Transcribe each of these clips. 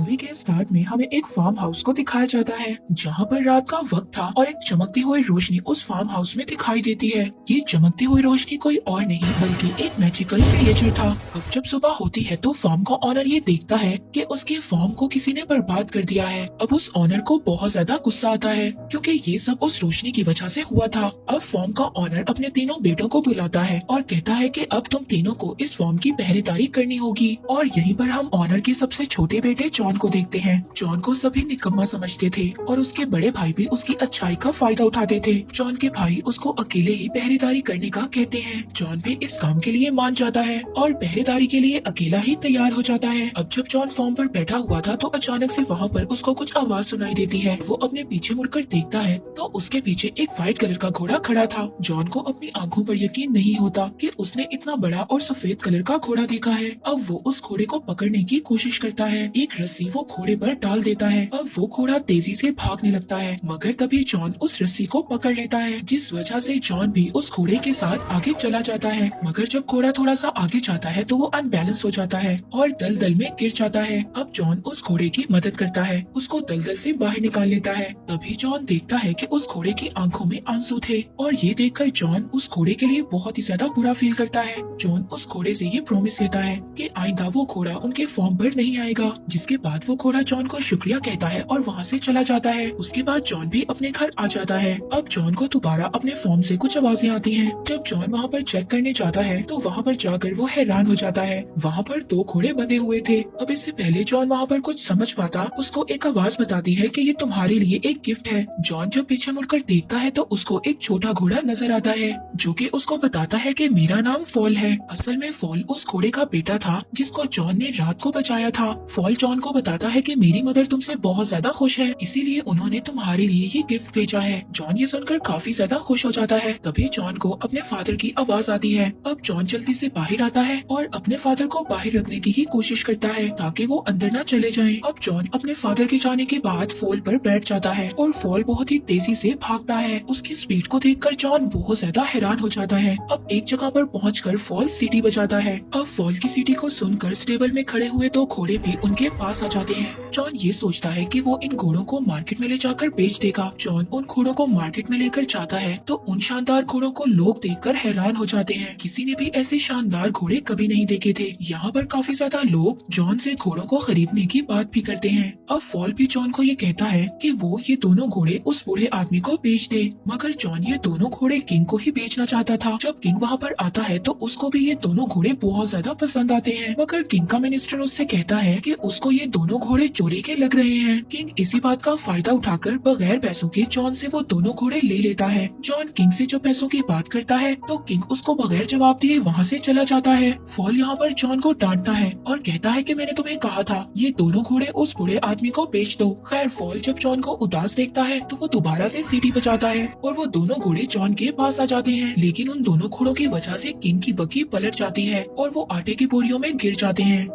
Movie के start में हमें एक फार्म हाउस को दिखाया जाता है जहाँ पर रात का वक्त था और एक चमकती हुई रोशनी उस फार्म हाउस में दिखाई देती है। ये चमकती हुई रोशनी कोई और नहीं बल्कि एक मैजिकल क्रिएचर था। अब जब सुबह होती है तो फार्म का ऑनर ये देखता है कि उसके फार्म को किसी ने बर्बाद कर दिया है। अब उस ऑनर को बहुत ज्यादा गुस्सा आता है क्योंकि ये सब उस रोशनी की वजह से हुआ था। अब फार्म का ऑनर अपने तीनों बेटों को बुलाता है और कहता है कि अब तुम तीनों को इस फार्म की पहरेदारी करनी होगी। और यहीं पर हम ऑनर के सबसे छोटे बेटे जॉन को देखते हैं। जॉन को सभी निकम्मा समझते थे और उसके बड़े भाई भी उसकी अच्छाई का फायदा उठाते थे। जॉन के भाई उसको अकेले ही पहरेदारी करने का कहते हैं। जॉन भी इस काम के लिए मान जाता है और पहरेदारी के लिए अकेला ही तैयार हो जाता है। अब जब जॉन फार्म पर बैठा हुआ था तो अचानक से वहाँ पर उसको कुछ आवाज सुनाई देती है। वो अपने पीछे मुड़कर देखता है तो उसके पीछे एक व्हाइट कलर का घोड़ा खड़ा था। जॉन को अपनी आंखों पर यकीन नहीं होता कि उसने इतना बड़ा और सफेद कलर का घोड़ा देखा है। अब वो उस घोड़े को पकड़ने की कोशिश करता है। एक रस्सी वो घोड़े पर डाल देता है। अब वो घोड़ा तेजी से भागने लगता है मगर तभी जॉन उस रस्सी को पकड़ लेता है जिस वजह से जॉन भी उस घोड़े के साथ आगे चला जाता है। मगर जब घोड़ा थोड़ा सा आगे जाता है तो वो अनबैलेंस हो जाता है और दलदल में गिर जाता है। अब जॉन उस घोड़े की मदद करता है, उसको दलदल से बाहर निकाल लेता है। तभी जॉन देखता है कि उस घोड़े की आंखों में आंसू थे और ये देखकर जॉन उस घोड़े के लिए बहुत ही ज्यादा बुरा फील करता है। जॉन उस घोड़े से ये प्रॉमिस लेता है कि आइंदा वो घोड़ा उनके फार्म पर नहीं आएगा। जिसके बाद वो घोड़ा जॉन को शुक्रिया कहता है और वहाँ से चला जाता है। उसके बाद जॉन भी अपने घर आ जाता है। अब जॉन को दोबारा अपने फार्म से कुछ आवाजें आती हैं। जब जॉन वहाँ पर चेक करने जाता है तो वहाँ पर जाकर वो हैरान हो जाता है। वहाँ पर 2 घोड़े बंधे हुए थे। अब इससे पहले जॉन वहाँ पर कुछ समझ पाता उसको एक आवाज बताती है कि ये तुम्हारे लिए एक गिफ्ट है। जॉन जब पीछे मुड़कर देखता है तो उसको एक छोटा घोड़ा नजर आता है जो कि उसको बताता है कि मेरा नाम फॉल है। असल में फॉल उस घोड़े का बेटा था जिसको जॉन ने रात को बचाया था। फॉल जॉन को बताता है कि मेरी मदर तुमसे बहुत ज्यादा खुश है इसीलिए उन्होंने तुम्हारे लिए ये गिफ्ट भेजा है। जॉन ये सुनकर काफी ज्यादा खुश हो जाता है। तभी जॉन को अपने फादर की आवाज आती है। अब जॉन जल्दी से बाहर आता है और अपने फादर को बाहर रखने की ही कोशिश करता है ताकि वो अंदर न चले जाएं। अब जॉन अपने फादर के जाने के बाद फॉल पर बैठ जाता है और फॉल बहुत ही तेजी से भागता है। उसकी स्पीड को देखकर जॉन बहुत ज्यादा हैरान हो जाता है। अब एक जगह पर पहुंचकर फॉल सीटी बजाता है। अब फॉल की सीटी को सुनकर स्टेबल में खड़े हुए 2 घोड़े भी उनके पास आ जाते हैं। जॉन ये सोचता है कि वो इन घोड़ों को मार्केट में ले जाकर बेच देगा। जॉन उन घोड़ों को मार्केट में लेकर जाता है तो उन शानदार घोड़ों को लोग देखकर हैरान हो जाते हैं। किसी ने भी ऐसे शानदार घोड़े कभी नहीं देखे थे। यहाँ पर काफी ज्यादा लोग जॉन से घोड़ों को खरीदने की बात भी करते हैं। अब फॉल भी जॉन को ये कहता है कि वो ये दोनों घोड़े उस बूढ़े आदमी को बेच दे। मगर जॉन ये दोनों घोड़े किंग को ही बेचना चाहता था। जब किंग वहाँ पर आता है तो उसको भी ये दोनों घोड़े बहुत ज्यादा पसंद आते हैं। मगर किंग का मिनिस्टर उससे कहता है कि उसको ये दोनों घोड़े चोरी के लग रहे हैं। किंग इसी बात का फायदा उठाकर बगैर पैसों के जॉन से वो दोनों घोड़े ले लेता है। जॉन किंग से जो पैसों की बात करता है तो किंग उसको बगैर जवाब दिए वहाँ से चला जाता है। फॉल यहाँ पर जॉन को डांटता है और कहता है कि मैंने तुम्हें कहा था ये दोनों घोड़े उस बूढ़े आदमी को बेच दो। खैर फॉल जब जॉन को उदास देखता है तो वो दोबारा से सीटी बजाता है और वो दोनों घोड़े जॉन के पास आ जाते हैं। लेकिन उन दोनों घोड़ों की वजह से किंग की बग्गी पलट जाती है और वो आटे की बोरियों में गिर जाते हैं।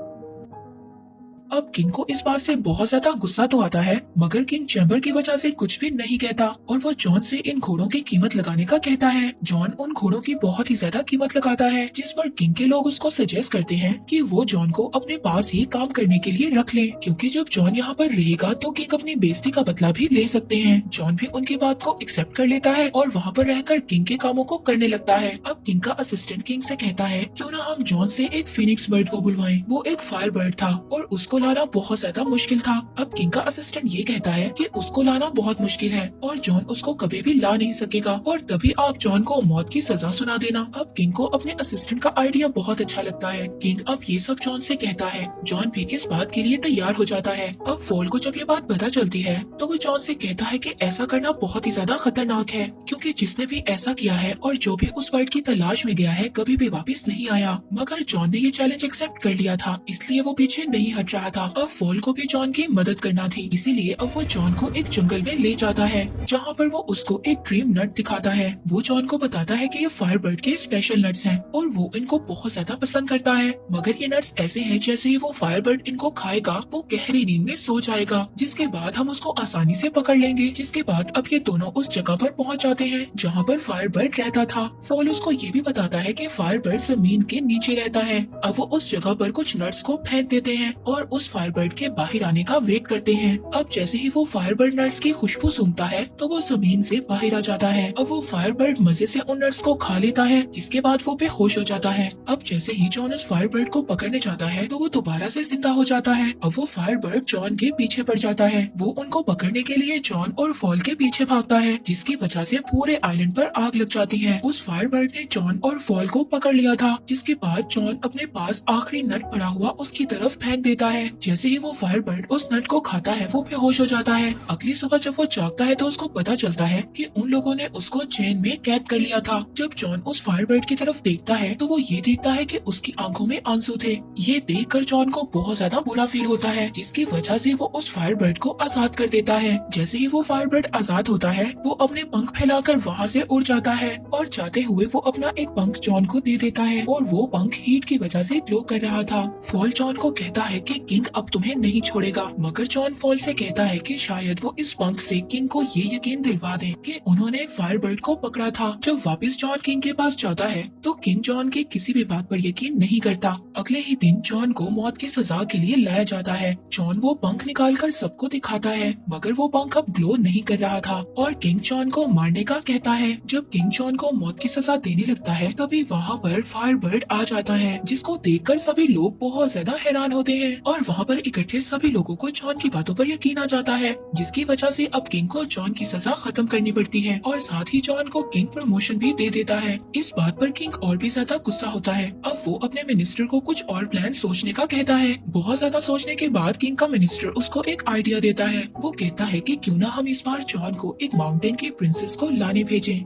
अब किंग को इस बात से बहुत ज्यादा गुस्सा तो आता है मगर किंग चैम्बर की वजह से कुछ भी नहीं कहता और वो जॉन से इन घोड़ों की कीमत लगाने का कहता है। जॉन उन घोड़ों की बहुत ही ज्यादा कीमत लगाता है जिस पर किंग के लोग उसको सजेस्ट करते हैं कि वो जॉन को अपने पास ही काम करने के लिए रख ले क्योंकि जब जॉन यहाँ पर रहेगा तो किंग अपनी बेइज्जती का बदला भी ले सकते हैं। जॉन भी उनकी बात को एक्सेप्ट कर लेता है और वहाँ पर रहकर किंग के कामों को करने लगता है। अब किंग का असिस्टेंट किंग से कहता है क्यों ना हम जॉन से एक फिनिक्स बर्ड को बुलवाएं। वो एक फायर बर्ड था और उसको लाना बहुत ज्यादा मुश्किल था। अब किंग का असिस्टेंट ये कहता है कि उसको लाना बहुत मुश्किल है और जॉन उसको कभी भी ला नहीं सकेगा और तभी आप जॉन को मौत की सजा सुना देना। अब किंग को अपने असिस्टेंट का आइडिया बहुत अच्छा लगता है। किंग अब ये सब जॉन से कहता है। जॉन भी इस बात के लिए तैयार हो जाता है। अब फॉल को जब ये बात पता चलती है तो वो जॉन से कहता है कि ऐसा करना बहुत ही ज्यादा खतरनाक है क्योंकि जिसने भी ऐसा किया है और जो भी उस बर्ड की तलाश में गया है कभी भी वापस नहीं आया। मगर जॉन ने ये चैलेंज एक्सेप्ट कर लिया था इसलिए वो पीछे नहीं हट रहा था। अब फॉल को भी जॉन की मदद करना थी इसीलिए अब वो जॉन को एक जंगल में ले जाता है जहाँ पर वो उसको एक ड्रीम नट दिखाता है। वो जॉन को बताता है कि ये फायर बर्ड के स्पेशल नट्स हैं और वो इनको बहुत ज्यादा पसंद करता है। मगर ये नट्स ऐसे हैं जैसे ही वो फायर बर्ड इनको खाएगा वो गहरी नींद में सो जाएगा जिसके बाद हम उसको आसानी से पकड़ लेंगे। जिसके बाद अब ये दोनों उस जगह पर पहुँच जाते हैं जहाँ पर फायर बर्ड रहता था। फॉल उसको ये भी बताता है कि फायर बर्ड जमीन के नीचे रहता है। अब वो उस जगह पर कुछ नट्स को फेंक देते हैं और उस फायरबर्ड के बाहर आने का वेट करते हैं। अब जैसे ही वो फायरबर्ड नट्स की खुशबू सूंघता है तो वो जमीन से बाहर आ जाता है। अब वो फायरबर्ड मजे से उन नट्स को खा लेता है, जिसके बाद वो बेहोश हो जाता है। अब जैसे ही जॉन उस फायरबर्ड को पकड़ने जाता है तो वो दोबारा से जिंदा हो जाता है। अब वो फायरबर्ड जॉन के पीछे पड़ जाता है। वो उनको पकड़ने के लिए जॉन और फॉल के पीछे भागता है, जिसकी वजह से पूरे आइलैंड पर आग लग जाती है। उस फायरबर्ड ने जॉन और फॉल को पकड़ लिया था, जिसके बाद जॉन अपने पास आखिरी नट पड़ा हुआ उसकी तरफ फेंक देता है। जैसे ही वो फायरबर्ड उस नट को खाता है वो बेहोश हो जाता है। अगली सुबह जब वो जागता है तो उसको पता चलता है कि उन लोगों ने उसको चेन में कैद कर लिया था। जब जॉन उस फायरबर्ड की तरफ देखता है तो वो ये देखता है कि उसकी आंखों में आंसू थे। ये देखकर जॉन को बहुत ज्यादा बुरा फील होता है, जिसकी वजह से वो उस फायरबर्ड को आजाद कर देता है। जैसे ही वो फायरबर्ड आजाद होता है वो अपने पंख फैलाकर वहाँ से उड़ जाता है और जाते हुए वो अपना एक पंख जॉन को दे देता है और वो पंख हीट की वजह से ग्लो कर रहा था। फॉल जॉन को कहता है कि किंग अब तुम्हें नहीं छोड़ेगा, मगर जॉन फॉल से कहता है कि शायद वो इस पंख से किंग को ये यकीन दिलवा दे कि उन्होंने फायरबर्ड को पकड़ा था। जब वापस जॉन किंग के पास जाता है तो किंग जॉन की किसी भी बात पर यकीन नहीं करता। अगले ही दिन जॉन को मौत की सजा के लिए लाया जाता है। जॉन वो पंख निकालकर सबको दिखाता है, मगर वो पंख अब ग्लो नहीं कर रहा था और किंग जॉन को मारने का कहता है। जब किंग जॉन को मौत की सजा देने लगता है तभी वहाँ पर फायरबर्ड आ जाता है, जिसको देखकर सभी लोग बहुत ज्यादा हैरान होते हैं और वहाँ पर इकट्ठे सभी लोगों को जॉन की बातों पर यकीन आ जाता है, जिसकी वजह से अब किंग को जॉन की सजा खत्म करनी पड़ती है और साथ ही जॉन को किंग प्रमोशन भी दे देता है। इस बात पर किंग और भी ज्यादा गुस्सा होता है। अब वो अपने मिनिस्टर को कुछ और प्लान सोचने का कहता है। बहुत ज्यादा सोचने के बाद किंग का मिनिस्टर उसको एक आइडिया देता है। वो कहता है कि क्यों ना हम इस बार जॉन को एक माउंटेन की प्रिंसेस को लाने भेजें।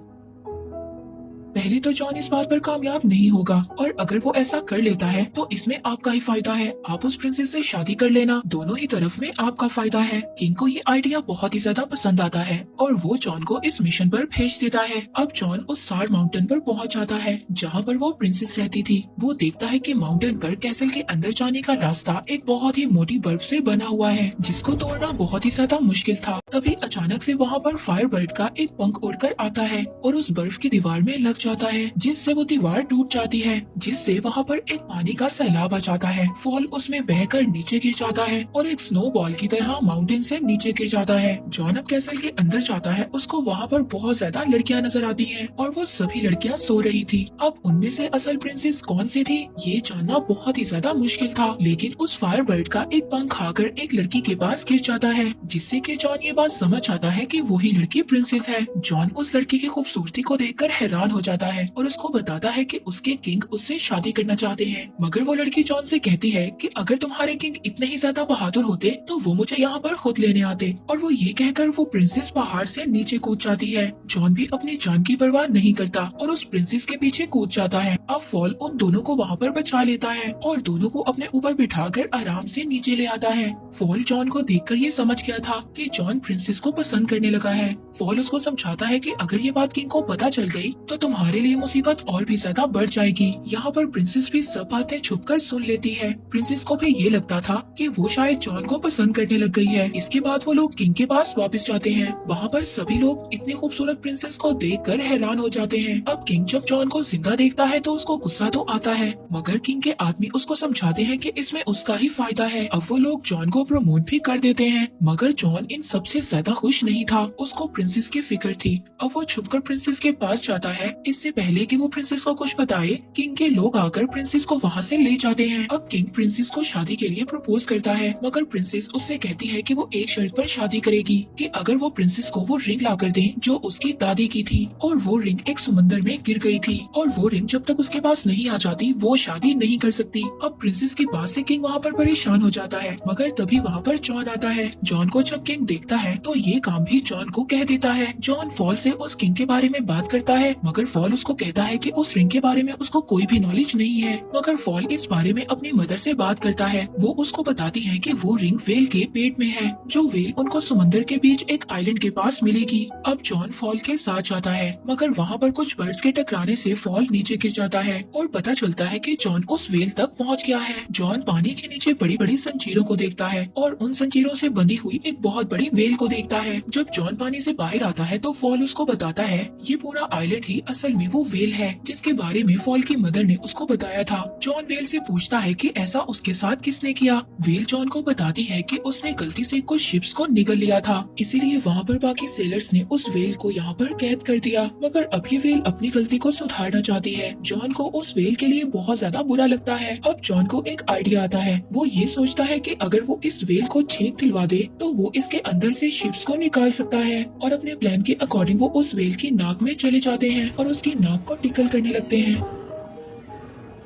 पहले तो जॉन इस बात पर कामयाब नहीं होगा और अगर वो ऐसा कर लेता है तो इसमें आपका ही फायदा है। आप उस प्रिंसेस से शादी कर लेना, दोनों ही तरफ में आपका फायदा है। किंग को ये आइडिया बहुत ही ज्यादा पसंद आता है और वो जॉन को इस मिशन पर भेज देता है। अब जॉन उस सार माउंटेन पर पहुंच जाता है जहाँ पर वो प्रिंसेस रहती थी। वो देखता है कि माउंटेन पर कैसल के अंदर जाने का रास्ता एक बहुत ही मोटी बर्फ से बना हुआ है, जिसको तोड़ना बहुत ही ज्यादा मुश्किल था। तभी अचानक से वहाँ पर फायरबर्ड का एक पंख उड़कर आता है और उस बर्फ की दीवार में लग जाता है, जिससे वो दीवार टूट जाती है, जिससे वहाँ पर एक पानी का सैलाब आ जाता है। फॉल उसमें बहकर नीचे गिर जाता है और एक स्नो बॉल की तरह माउंटेन से नीचे गिर जाता है। जॉन अब कैसल के अंदर जाता है। उसको वहाँ पर बहुत ज्यादा लड़कियाँ नजर आती हैं और वो सभी लड़कियाँ सो रही थी। अब उनमें से असल प्रिंसेस कौन सी थी ये जानना बहुत ही ज्यादा मुश्किल था, लेकिन उस फायरबर्ड का एक पंख आकर एक लड़की के पास गिर जाता है, जिससे कि जॉन ये बात समझ आता है कि वही लड़की प्रिंसेस है। जॉन उस लड़की की खूबसूरती को देखकर हैरान हो जाता है और उसको बताता है कि उसके किंग उससे शादी करना चाहते हैं, मगर वो लड़की जॉन से कहती है कि अगर तुम्हारे किंग इतने ही ज्यादा बहादुर होते तो वो मुझे यहाँ पर खुद लेने आते। और वो ये कहकर वो प्रिंसेस पहाड़ से नीचे कूद जाती है। जॉन भी अपनी जान की परवाह नहीं करता और उस प्रिंसेस के पीछे कूद जाता है। अब फॉल उन दोनों को वहाँ पर बचा लेता है और दोनों को अपने ऊपर बिठाकर आराम से नीचे ले आता है। फॉल जॉन को देखकर ये समझ गया था कि जॉन प्रिंसेस को पसंद करने लगा है। फॉल उसको समझाता है कि अगर ये बात किंग को पता चल गई तो तुम्हारे लिए मुसीबत और भी ज्यादा बढ़ जाएगी। यहाँ पर प्रिंसेस भी सब बातें छुपकर सुन लेती है। प्रिंसेस को भी ये लगता था कि वो शायद जॉन को पसंद करने लग गई है। इसके बाद वो लोग किंग के पास वापस जाते हैं। वहाँ पर सभी लोग इतनी खूबसूरत प्रिंसेस को देखकर हैरान हो जाते हैं। अब किंग जब जॉन को जिंदा देखता है तो उसको गुस्सा तो आता है, मगर किंग के आदमी उसको समझाते हैं कि इसमें उसका ही फायदा है। अब वो लोग जॉन को प्रमोट भी कर देते हैं, मगर जॉन इन सबसे ज्यादा खुश नहीं था। उसको प्रिंसेस की फिक्र थी। अब वो छुपकर प्रिंसेस के पास जाता है। इससे पहले कि वो प्रिंसेस को कुछ बताए, किंग के लोग आकर प्रिंसेस को वहाँ से ले जाते हैं। अब किंग प्रिंसेस को शादी के लिए प्रपोज करता है, मगर प्रिंसेस उससे कहती है कि वो एक शर्त पर शादी करेगी कि अगर वो प्रिंसेस को वो रिंग ला कर दे जो उसकी दादी की थी, और वो रिंग एक समुंदर में गिर गई थी और वो रिंग जब तक उसके पास नहीं आ जाती वो शादी नहीं कर सकती। अब प्रिंसेस की बात से किंग वहाँ पर परेशान हो जाता है, मगर तभी वहाँ पर जॉन आता है। जॉन को जब किंग देखता है तो ये काम भी जॉन को कह देता है। जॉन फॉल से उस किंग के बारे में बात करता है, मगर फॉल उसको कहता है कि उस रिंग के बारे में उसको कोई भी नॉलेज नहीं है। मगर फॉल इस बारे में अपनी मदर से बात करता है। वो उसको बताती है कि वो रिंग वेल के पेट में है, जो वेल उनको समुद्र के बीच एक आइलैंड के पास मिलेगी। अब जॉन फॉल के साथ जाता है, मगर वहाँ पर कुछ बर्ड्स के टकराने से फॉल नीचे गिर जाता है और पता चलता है कि जॉन उस वेल तक पहुँच गया है। जॉन पानी के नीचे बड़ी बड़ी जंजीरों को देखता है और उन जंजीरों से बंधी हुई एक बहुत बड़ी वेल को देखता है। जब जॉन पानी से बाहर आता है तो फॉल उसको बताता है ये पूरा आइलैंड ही असल असल में वो वेल है जिसके बारे में फॉल की मदर ने उसको बताया था। जॉन वेल से पूछता है कि ऐसा उसके साथ किसने किया। वेल जॉन को बताती है कि उसने गलती से कुछ शिप्स को निगल लिया था, इसीलिए वहाँ पर बाकी सेलर्स ने उस वेल को यहाँ पर कैद कर दिया। मगर अब ये वेल अपनी गलती को सुधारना चाहती है। जॉन को उस वेल के लिए बहुत ज्यादा बुरा लगता है। अब जॉन को एक आइडिया आता है। वो ये सोचता है कि अगर वो इस वेल को छेद दिलवा दे तो वो इसके अंदर से शिप्स को निकाल सकता है। और अपने प्लान के अकॉर्डिंग वो उस वेल की नाक में चले जाते हैं और उसकी नाक को टिकल करने लगते हैं।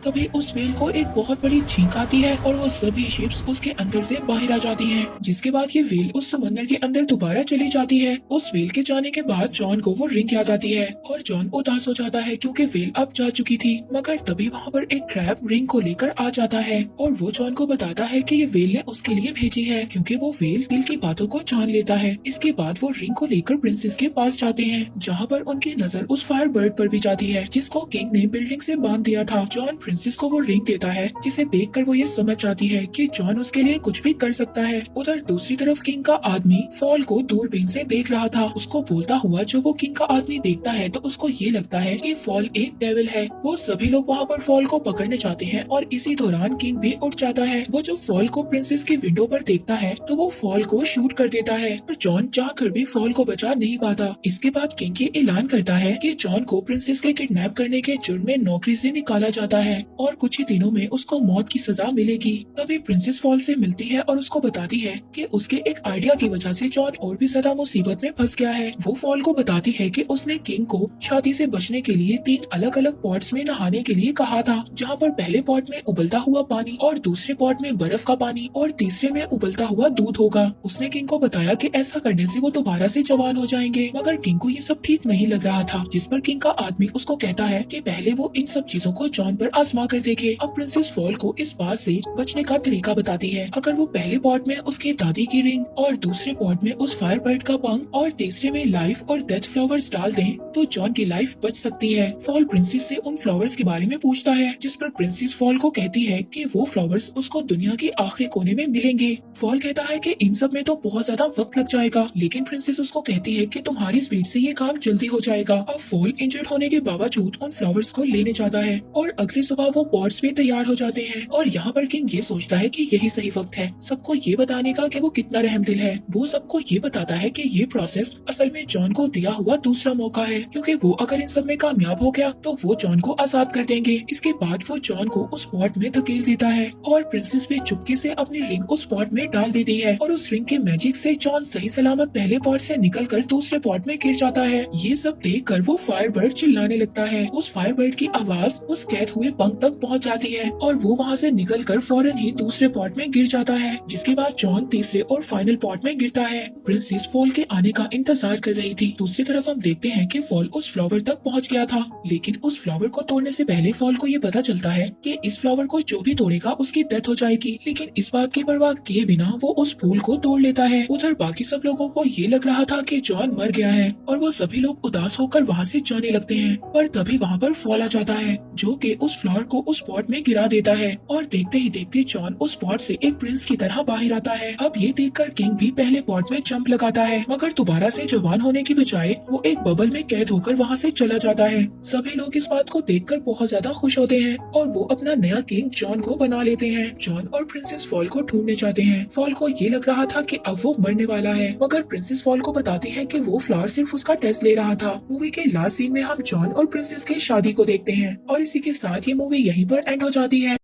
तभी उस वेल को एक बहुत बड़ी छींक आती है और वो सभी शिप्स उसके अंदर से बाहर आ जाती हैं। जिसके बाद ये वेल उस समंदर के अंदर दोबारा चली जाती है। उस वेल के जाने के बाद जॉन को वो रिंग याद आती है और जॉन उदास हो जाता है क्योंकि वेल अब जा चुकी थी। मगर तभी वहाँ पर एक क्रैब रिंग को लेकर आ जाता है और वो जॉन को बताता है कि ये वेल ने उसके लिए भेजी है क्योंकि वो वेल दिल की बातों को जान लेता है। इसके बाद वो रिंग को लेकर प्रिंसेस के पास जाते हैं जहाँ पर उनकी नजर उस फायर बर्ड पर भी जाती है जिसको किंग ने बिल्डिंग से बांध दिया था। जॉन प्रिंसेस को वो रिंग देता है जिसे देखकर वो ये समझ जाती है कि जॉन उसके लिए कुछ भी कर सकता है। उधर दूसरी तरफ किंग का आदमी फॉल को दूरबीन से देख रहा था। उसको बोलता हुआ जो वो किंग का आदमी देखता है तो उसको ये लगता है कि फॉल एक डेविल है। वो सभी लोग वहाँ पर फॉल को पकड़ने जाते हैं और इसी दौरान किंग भी उठ जाता है। वो जो फॉल को प्रिंसेस की विंडो पर देखता है तो वो फॉल को शूट कर देता है और जॉन चाहकर भी फॉल को बचा नहीं पाता। इसके बाद किंग ये ऐलान करता है कि जॉन को प्रिंसेस के किडनैप करने के जुर्म में नौकरी से निकाला जाता है और कुछ ही दिनों में उसको मौत की सजा मिलेगी। तभी प्रिंसेस फॉल से मिलती है और उसको बताती है कि उसके एक आइडिया की वजह से जॉन और भी ज्यादा मुसीबत में फंस गया है। वो फॉल को बताती है कि उसने किंग को शादी से बचने के लिए 3 अलग अलग पॉट्स में नहाने के लिए कहा था, जहाँ पर पहले पॉट में उबलता हुआ पानी और दूसरे पॉट में बर्फ का पानी और तीसरे में उबलता हुआ दूध होगा। उसने किंग को बताया कि ऐसा करने से वो दोबारा से जवान हो जाएंगे। मगर किंग को ये सब ठीक नहीं लग रहा था, जिस पर किंग का आदमी उसको कहता है कि पहले वो इन सब चीजों को जॉन पर आजमा कर देखे। अब प्रिंसेस फॉल को इस बात से बचने का तरीका बताती है। अगर वो पहले पॉट में उसकी दादी की रिंग और दूसरे पॉट में उस फायर बर्ड का पंख और तीसरे में लाइफ और डेथ फ्लावर्स डाल दें तो जॉन की लाइफ बच सकती है। फॉल प्रिंसेस से उन फ्लावर्स के बारे में पूछता है जिस पर प्रिंसेस फॉल को कहती है कि वो फ्लावर्स उसको दुनिया के आखिरी कोने में मिलेंगे। फॉल कहता है कि इन सब में तो बहुत ज्यादा वक्त लग जाएगा, लेकिन प्रिंसेस उसको कहती है कि तुम्हारी स्पीड से ये काम जल्दी हो जाएगा। अब फॉल इंजर्ड होने के बावजूद उन फ्लावर्स को लेने जाता है और अगली सुबह वो पॉट्स भी तैयार हो जाते हैं। और यहाँ पर किंग ये सोचता है कि यही सही वक्त है सबको ये बताने का कि वो कितना रहमदिल है। वो सबको ये बताता है कि ये प्रोसेस असल में जॉन को दिया हुआ दूसरा मौका है, क्योंकि वो अगर इन सब में कामयाब हो गया तो वो जॉन को आजाद कर देंगे। इसके बाद वो जॉन को उस पॉट में धकेल देता है और प्रिंसेस भी चुपके से अपनी रिंग उस पॉट में डाल देती है और उस रिंग के मैजिक से जॉन सही सलामत पहले पॉट से निकलकर दूसरे पॉट में गिर जाता है। ये सब देखकर वो फायर बर्ड चिल्लाने लगता है। उस फायर बर्ड की आवाज उस कैद हुए पंख तक पहुँच जाती है और वो वहाँ से निकलकर फौरन ही दूसरे पॉट में गिर जाता है, जिसके बाद जॉन तीसरे और फाइनल पॉट में गिरता है। प्रिंसेस फॉल के आने का इंतजार कर रही थी। दूसरी तरफ हम देखते हैं कि फॉल उस फ्लावर तक पहुंच गया था, लेकिन उस फ्लावर को तोड़ने से पहले फॉल को ये पता चलता है कि इस फ्लावर को जो भी तोड़ेगा उसकी डेथ हो जाएगी। लेकिन इस बात की परवाह किए बिना वो उस फूल को तोड़ लेता है। उधर बाकी सब लोगों को ये लग रहा था कि जॉन मर गया है और वो सभी लोग उदास होकर वहाँ से जाने लगते हैं, पर तभी वहाँ पर फॉल आ जाता है जो कि उस फ्लावर को उस पॉट में गिरा देता है और देखते ही देखते जॉन उस पॉट से एक प्रिंस की तरह बाहर आता है। अब ये देखकर किंग भी पहले पॉट में जंप लगाता है, मगर दोबारा से जवान होने की बजाय वो एक बबल में कैद होकर वहाँ से चला जाता है। सभी लोग इस बात को देखकर बहुत ज्यादा खुश होते हैं और वो अपना नया किंग जॉन को बना लेते हैं। जॉन और प्रिंसेस फॉल को ढूंढने जाते हैं। फॉल को ये लग रहा था कि अब वो मरने वाला है, मगर प्रिंसेस फॉल को बताती है कि वो फ्लावर सिर्फ उसका टेस्ट ले रहा था। मूवी के लास्ट सीन में हम जॉन और प्रिंसेस की शादी को देखते हैं और इसी के साथ ये मूवी यहीं पर एंड हो जाती है।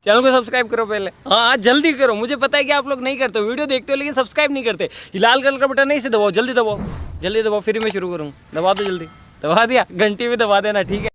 चैनल को सब्सक्राइब करो पहले, हाँ जल्दी करो। मुझे पता है कि आप लोग नहीं करते हो, वीडियो देखते हो लेकिन सब्सक्राइब नहीं करते। ये लाल कलर का बटन नहीं से दबाओ, जल्दी दबाओ, जल्दी दबाओ, फिर मैं शुरू करूँ। दबा दो जल्दी, दबा दिया, घंटी भी दबा देना, ठीक है।